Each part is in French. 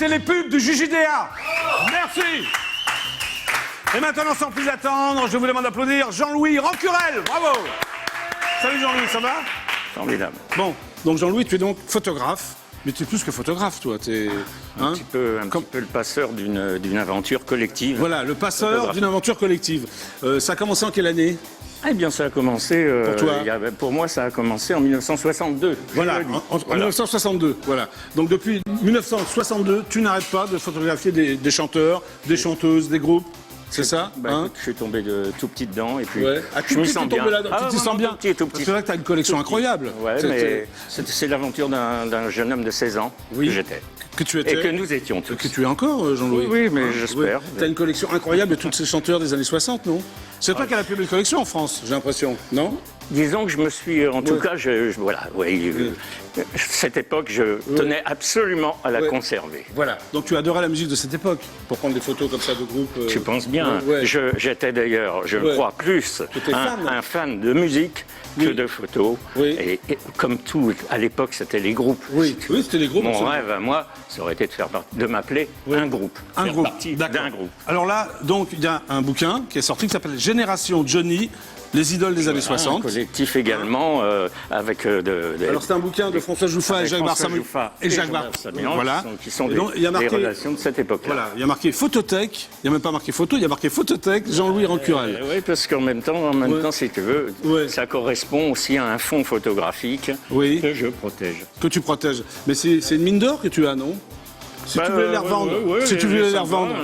c'était les pubs du JJDA. Merci. Et maintenant, sans plus attendre, je vous demande d'applaudir Jean-Louis Rancurel. Bravo. Salut Jean-Louis, ça va? Formidable. Bon, donc Jean-Louis, tu es donc photographe. Mais tu es plus que photographe, toi. T'es, un petit peu le passeur d'une aventure collective. Voilà, le passeur d'une aventure collective. Ça a commencé en quelle année? Eh bien, ça a commencé... pour toi pour moi, ça a commencé en 1962. Voilà, en 1962. Voilà. Donc depuis 1962, tu n'arrêtes pas de photographier des chanteurs, des chanteuses, des groupes. C'est ça, écoute, je suis tombé de tout petit dedans et puis je me sens bien. Tu te sens bien. Tout petit. C'est vrai que tu as une collection incroyable. Ouais, mais c'est l'aventure d'un jeune homme de 16 ans que j'étais. Que tu étais. Et que nous étions tous. Que tu es encore, Jean-Louis. Oui, mais j'espère. Tu as une collection incroyable de tous ces chanteurs des années 60, non? C'est toi qui as la plus belle collection en France, j'ai l'impression, non? Disons que je me suis, en tout cas, cette époque, je tenais absolument à la conserver. Voilà, donc tu adorais la musique de cette époque, pour prendre des photos comme ça de groupe. Tu penses bien. J'étais d'ailleurs, je crois, plus un fan de musique que de photos. Et comme tout, à l'époque, c'était les groupes. Oui, c'était les groupes. Mon rêve à moi, ça aurait été de m'appeler un groupe. Un groupe. D'un groupe. Alors là, donc, il y a un bouquin qui est sorti qui s'appelle Génération Johnny. Les idoles des années 60. Un collectif également avec Alors c'est un bouquin de François Jouffa et Jacques Barsamignon. Et Jacques Barsamignon, voilà. Qui sont des relations de cette époque-là. Voilà, il y a marqué photothèque, il n'y a même pas marqué photo, il y a marqué photothèque Jean-Louis Rancurel. Oui, parce qu'en même temps, si tu veux, ça correspond aussi à un fond photographique que je protège. Que tu protèges. Mais c'est une mine d'or que tu as, non? Si tu veux les revendre. Si tu veux les revendre.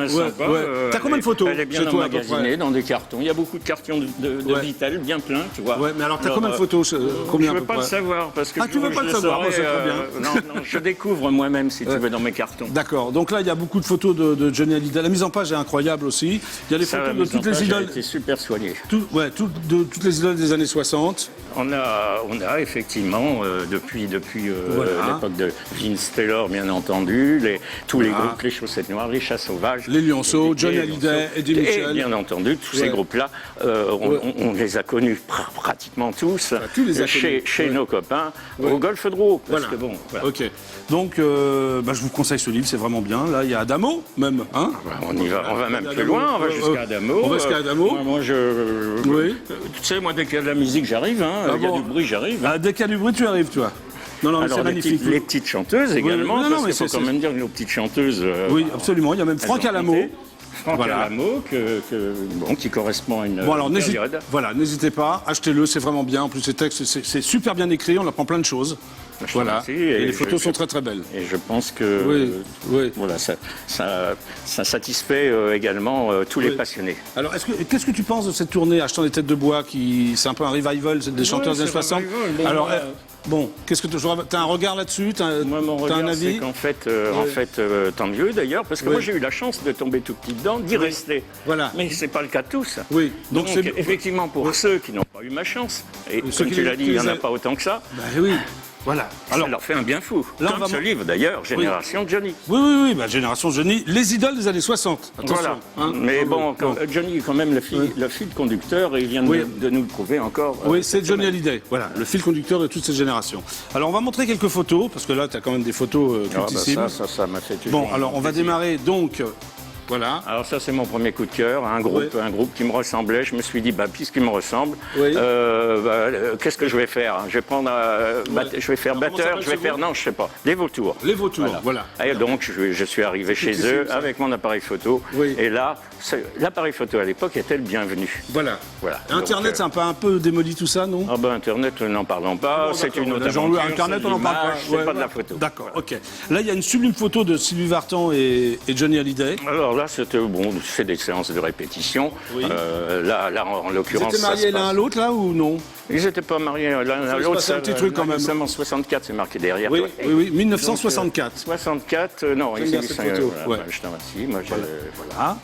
T'as combien de photos? Elle est bien emmagasinée dans des cartons. Il y a beaucoup de cartons de Vitel, bien pleins, tu vois. Ouais, mais alors t'as combien de photos? Combien? Je ne veux pas le savoir parce que. Ah, tu veux pas le savoir? C'est très bien. Non, je découvre moi-même si tu veux dans mes cartons. D'accord. Donc là, il y a beaucoup de photos de Johnny Hallyday. La mise en page est incroyable aussi. Il y a les photos de toutes les idoles. C'est super soigné. De toutes les idoles des années 60. On a effectivement depuis l'époque de Vince Taylor, bien entendu, tous les groupes, les Chaussettes Noires, les Chats Sauvages, les Lionceaux, Johnny Hallyday, Eddie Mitchell. Et bien entendu, tous ces groupes-là, on les a connus pratiquement tous chez nos copains au Golfe de Roux. Voilà. Ok. Donc, je vous conseille ce livre, c'est vraiment bien. Là, il y a Adamo, même. Hein, on va même plus loin, on va jusqu'à Adamo. On va jusqu'à Adamo. Tu sais, moi, dès qu'il y a de la musique, j'arrive. Il y a du bruit, j'arrive. Dès qu'il y a du bruit, tu arrives, tu vois. Non, c'est magnifique. Les petites chanteuses également, parce qu'il faut quand même dire que nos petites chanteuses... Oui, absolument. Il y a même Franck Alamo. Alamo, qui correspond à une période. Voilà, n'hésitez pas, achetez-le, c'est vraiment bien. En plus, ces textes, c'est super bien écrit, on apprend plein de choses. Voilà. Et les photos sont très très belles. Et je pense que voilà, ça satisfait également tous les passionnés. Alors, qu'est-ce que tu penses de cette tournée Achetant des têtes de bois, c'est un peu un revival des chanteurs des années 60? Alors, qu'est-ce que tu as un regard là-dessus? Moi, mon regard, c'est qu'en fait, tant mieux d'ailleurs, parce que moi, j'ai eu la chance de tomber tout petit dedans, d'y rester. Voilà. Mais c'est pas le cas de tous. Oui. Donc effectivement, pour ceux qui n'ont pas eu ma chance, et comme tu l'as dit, il n'y en a pas autant que ça. Oui. Voilà. Alors, ça leur fait un bien fou. Comme ce livre d'ailleurs, Génération Johnny. Oui, Génération Johnny, les idoles des années 60. Attention. Voilà. Mais Johnny est quand même le fil conducteur et il vient de nous le prouver encore. Oui, c'est Johnny Hallyday. Voilà, le fil conducteur de toute cette génération. Alors, on va montrer quelques photos, parce que là, tu as quand même des photos cultissimes. Ça m'a fait toujours. Bon, alors, on va démarrer donc. Voilà. Alors ça c'est mon premier coup de cœur, un groupe qui me ressemblait. Je me suis dit puisqu'il me ressemble, qu'est-ce que je vais faire? Je vais prendre, je vais faire batteur, je vais faire je sais pas, les vautours. Les vautours, voilà. Et donc je suis arrivé chez eux avec mon appareil photo. Et là, l'appareil photo à l'époque était le bienvenu. Voilà. Internet, c'est un peu démoli tout ça, non? Internet, n'en parlons pas. C'est une autre aventure. Internet, on n'en parle pas. C'est pas de la photo. D'accord. Ok. Là, il y a une sublime photo de Sylvie Vartan et Johnny Hallyday. Alors là, c'est des séances de répétition. Là, en l'occurrence. Ils étaient mariés l'un à l'autre, là, ou non? Ils n'étaient pas mariés l'un à l'autre. C'est un petit truc quand même. Seulement 64, c'est marqué derrière. Oui, 1964. 64, non, j'aime bien cette photo. Je t'en remercie. Voilà.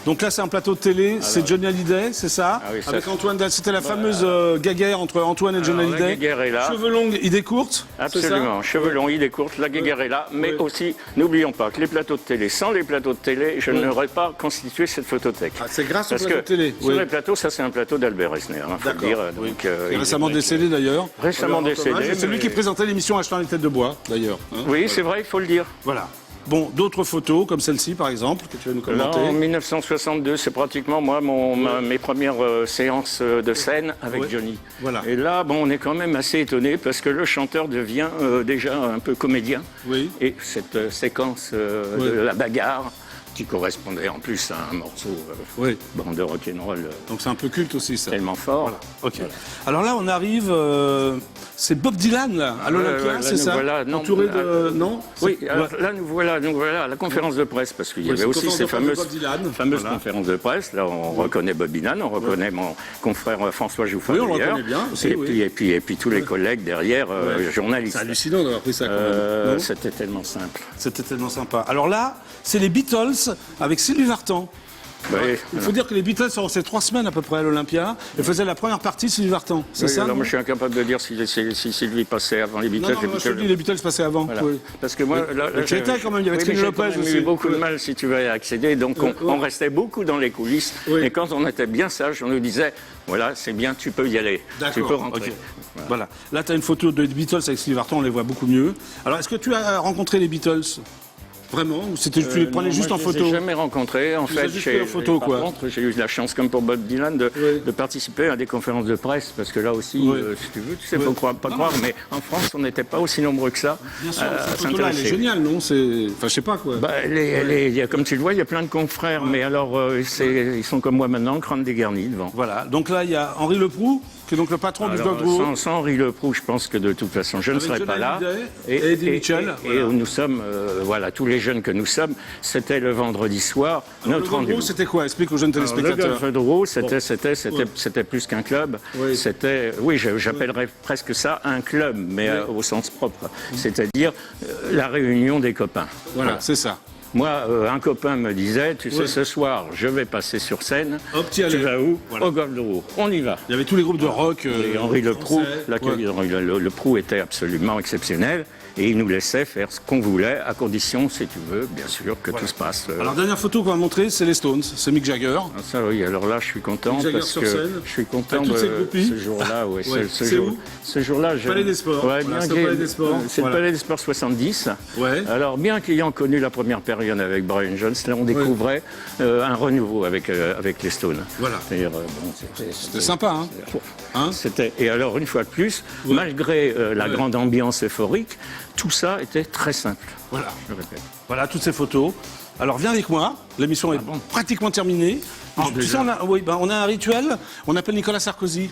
Donc là, c'est un plateau de télé, c'est Johnny Hallyday, c'est ça? Avec Antoine, c'était la fameuse guéguerre entre Antoine et Johnny Hallyday. La guéguerre est là. Cheveux longs, idées courtes. Absolument, cheveux longs, idées courtes, la guéguerre est là. Mais aussi, n'oublions pas que les plateaux de télé, sans les plateaux de télé, je n'aurais pas constitué cette photothèque. C'est grâce aux plateaux de télé. Sur les plateaux, ça c'est un plateau d'Albert Resner, faut le dire. Récemment décédé d'ailleurs. Récemment décédé. C'est lui qui présentait l'émission Achetant les têtes de bois, d'ailleurs. Oui, c'est vrai, il faut le dire. Voilà. Bon, d'autres photos, comme celle-ci par exemple, que tu vas nous Là, commenter. en 1962, c'est pratiquement moi mes premières séances de scène avec Johnny. Voilà. Et là, bon, on est quand même assez étonné parce que le chanteur devient déjà un peu comédien. Oui. Et cette séquence de la bagarre, qui correspondait en plus à un morceau bon, de rock'n'roll Donc c'est un peu culte aussi ça. tellement fort. Voilà. Ok. Alors là, on arrive. C'est Bob Dylan là, à l'Olympia, là, c'est nous ça voilà, non, entouré de. Non. Oui, C'est- alors, là nous voilà à la conférence de presse, parce qu'il y avait c'est aussi conférence ces de presse de fameuses, Bob Dylan. Voilà. conférences de presse. Là, on reconnaît Bob Dylan, on reconnaît mon confrère François Jouffat. Oui, on le d'ailleurs. reconnaît bien aussi, Et, oui. puis tous les collègues derrière, journalistes. C'est hallucinant d'avoir pris ça quand même. Non C'était tellement simple. C'était tellement sympa. Alors là, c'est les Beatles avec Sylvie Vartan. Oui, Il faut dire que les Beatles sont restés 3 semaines à peu près à l'Olympia et faisaient la première partie Sylvie Vartan. C'est oui, ça alors non moi je suis incapable de dire si Sylvie passait avant les Beatles. Non, moi, je te dis, les Beatles passaient avant. Voilà. Oui. Parce que moi, là, tu étais quand même, il y avait oui, Trini mais j'ai Lopez quand même aussi. eu beaucoup de mal, si tu veux, à accéder. Donc, on restait beaucoup dans les coulisses. Oui. Et quand on était bien sage, on nous disait, voilà, c'est bien, tu peux y aller. Tu peux rentrer. ok. Voilà. Là, tu as une photo de Beatles avec Sylvie Vartan, on les voit beaucoup mieux. Alors, est-ce que tu as rencontré les Beatles Vraiment Ou tu les prenais Non, juste moi, en je les ai photo jamais rencontrés. En Tu les as fait, juste pris en photo, par quoi. contre, j'ai eu la chance, comme pour Bob Dylan, de participer à des conférences de presse. Parce que là aussi, Oui. si tu veux, tu sais, faut pas croire, mais en France, on n'était pas aussi nombreux que ça. Bien sûr, à cette photo-là, elle est s'intéresser. géniale, non Enfin, je sais pas quoi. Bah, comme tu le vois, il y a plein de confrères, mais alors ils sont comme moi maintenant, crâne dégarni devant. Voilà. Donc là, il y a Henri Leproux, qui est donc le patron du Alors, Dog Drouot. sans Henri Leproux, je pense que de toute façon, je ne Avec serais John pas là. Hallyday et Eddie Mitchell, Et voilà. nous sommes, voilà, tous les jeunes que nous sommes, c'était le vendredi soir, Le notre Dog Drouot, rendez-vous. c'était quoi Explique aux jeunes Alors, le téléspectateurs. Golf Drouot, c'était plus qu'un club. Oui. C'était, j'appellerais presque ça un club, mais au sens propre. C'est-à-dire la réunion des copains. Voilà, c'est ça. Moi, un copain me disait, tu sais, ce soir, je vais passer sur scène. Hop, t'y allais. Tu vas où Voilà. Au Golf Drouot. On y va. Il y avait tous les groupes de rock. Et Henri Leproux, français. l'accueil d'Henri Leproux était absolument exceptionnel. Et il nous laissait faire ce qu'on voulait, à condition, si tu veux, bien sûr, que tout se passe. Alors, dernière photo qu'on va montrer, c'est les Stones. C'est Mick Jagger. Ah, ça, oui, alors là, je suis content Mick Jagger parce sur que scène. je suis content Avec toutes ces groupies. ce jour-là. Ouais, Ouais. C'est où ce jour-là, Palais des Sports. Ouais, Voilà, bien c'est au qu'il- Palais des Sports. C'est Voilà. le Palais des Sports 70. Ouais. Alors, bien qu'ayant connu la première période avec Brian Jones, là, on découvrait un renouveau avec les Stones. Voilà. C'est-à-dire, bon, C'était sympa, hein Hein Et alors, une fois de plus, malgré la grande ambiance euphorique, tout ça était très simple. Voilà. Je le répète. Voilà, toutes ces photos. Alors, viens avec moi. L'émission est pratiquement terminée. Tu sais, on a un rituel. On appelle Nicolas Sarkozy.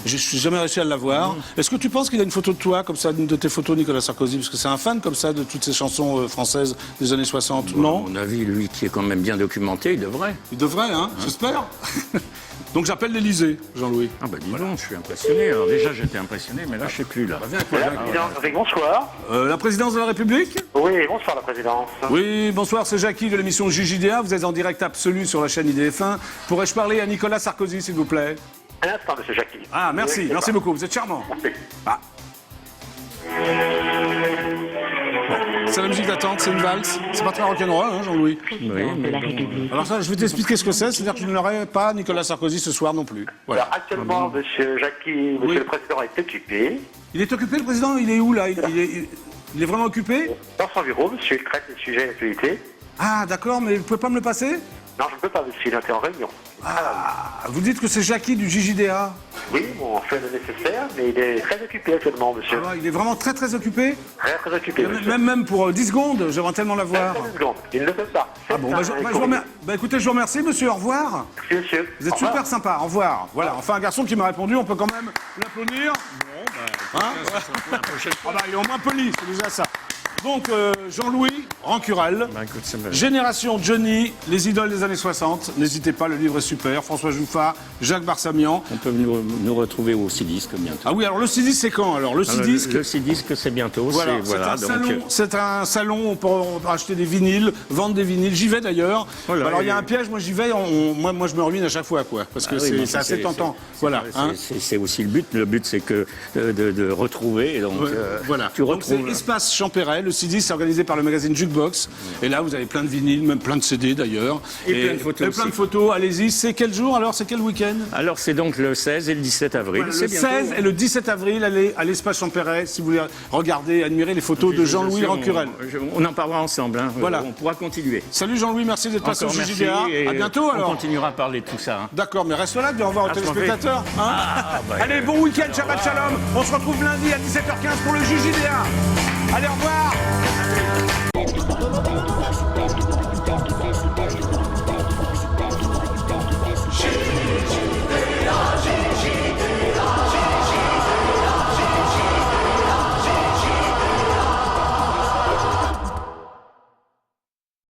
Je n'ai jamais réussi à l'avoir. Est-ce que tu penses qu'il a une photo de toi, comme ça, une de tes photos, Nicolas Sarkozy? Parce que c'est un fan, comme ça, de toutes ces chansons françaises des années 60. À Non? mon avis, lui qui est quand même bien documenté, il devrait. Il devrait, hein, j'espère. Donc j'appelle l'Élysée, Jean-Louis. Ah bah dis donc, je suis impressionné. Alors déjà, j'étais impressionné, mais là, je sais plus, là. Viens avec moi, viens avec moi. Oui, bonsoir. La présidence de la République? Oui, bonsoir la présidence. Oui, bonsoir, c'est Jackie de l'émission JJDA. Vous êtes en direct absolu sur la chaîne IDF1. Pourrais-je parler à Nicolas Sarkozy, s'il vous plaît? Un instant, monsieur Jackie. Ah, merci, merci beaucoup. Vous êtes charmant. Merci. Ah. C'est la musique d'attente, c'est une valse. C'est pas très rock'n'roll, hein, Jean-Louis? Alors ça, je vais t'expliquer ce que c'est. C'est-à-dire que je n'aurai pas Nicolas Sarkozy ce soir non plus. Voilà. Alors, actuellement, monsieur Jackie, monsieur le président est occupé. Il est occupé, le président? Il est où, là? Il est vraiment occupé? Dans son bureau, monsieur, il traite les sujets d'actualité. Ah, d'accord, mais vous pouvez pas me le passer? Non, je ne peux pas, monsieur, il est en réunion. Ah, vous dites que c'est Jackie du JJDA? Oui, bon, on fait le nécessaire, mais il est très occupé actuellement, monsieur. Ah, il est vraiment très très occupé? Très, très occupé, monsieur. Même pour 10 secondes, j'aimerais tellement la voir. 15 secondes, il ne peut pas. Ah bon, écoutez, je vous remercie, monsieur, au revoir. Merci, monsieur. Vous êtes Au revoir. super sympa, au revoir. Voilà, enfin un garçon qui m'a répondu, on peut quand même l'applaudir. Hein ah bah, il est au moins poli, c'est déjà ça. Donc, Jean-Louis Rancurel, Bah, écoute, ça va. Génération Johnny, les idoles des années 60. N'hésitez pas, le livre est super. François Jouffat, Jacques Barsamian. On peut nous retrouver au C-Disque bientôt. Ah oui, alors le C-Disque, c'est quand? Alors, le C-Disque, Le C-Disque, c'est bientôt. voilà, Donc, c'est un salon, on peut acheter des vinyles, vendre des vinyles. J'y vais d'ailleurs. Voilà, Alors il y a et- un piège, moi j'y vais, moi je me ruine à chaque fois, quoi, parce que Ah oui, mais c'est assez tentant. Voilà. hein. C'est aussi le but. Le but, c'est que de retrouver. Et donc, Voilà. tu Donc c'est retrouves. Espace Champéret, Le CD, c'est organisé par le magazine Jukebox. Et là, vous avez plein de vinyles, même plein de CD d'ailleurs. Et plein de photos et plein de aussi. photos. Allez-y. C'est quel jour alors? C'est quel week-end? Alors c'est donc le 16 et le 17 avril. Le C'est 16 et le 17 avril, allez à l'espace Champéret si vous voulez regarder et admirer les photos de Jean-Louis Rancurel. On en parlera ensemble. Hein. Voilà. On pourra continuer. Salut Jean-Louis, merci d'être passé au Encore merci. JJDA. Et À bientôt on alors. continuera à parler de tout ça. Hein. D'accord, mais reste là, dis au revoir aux Ah, je m'en vais. téléspectateurs. Hein. Allez, bon week-end, Shabbat Shalom. On se retrouve lundi à 17h15 pour le JJDA. Allez, au revoir.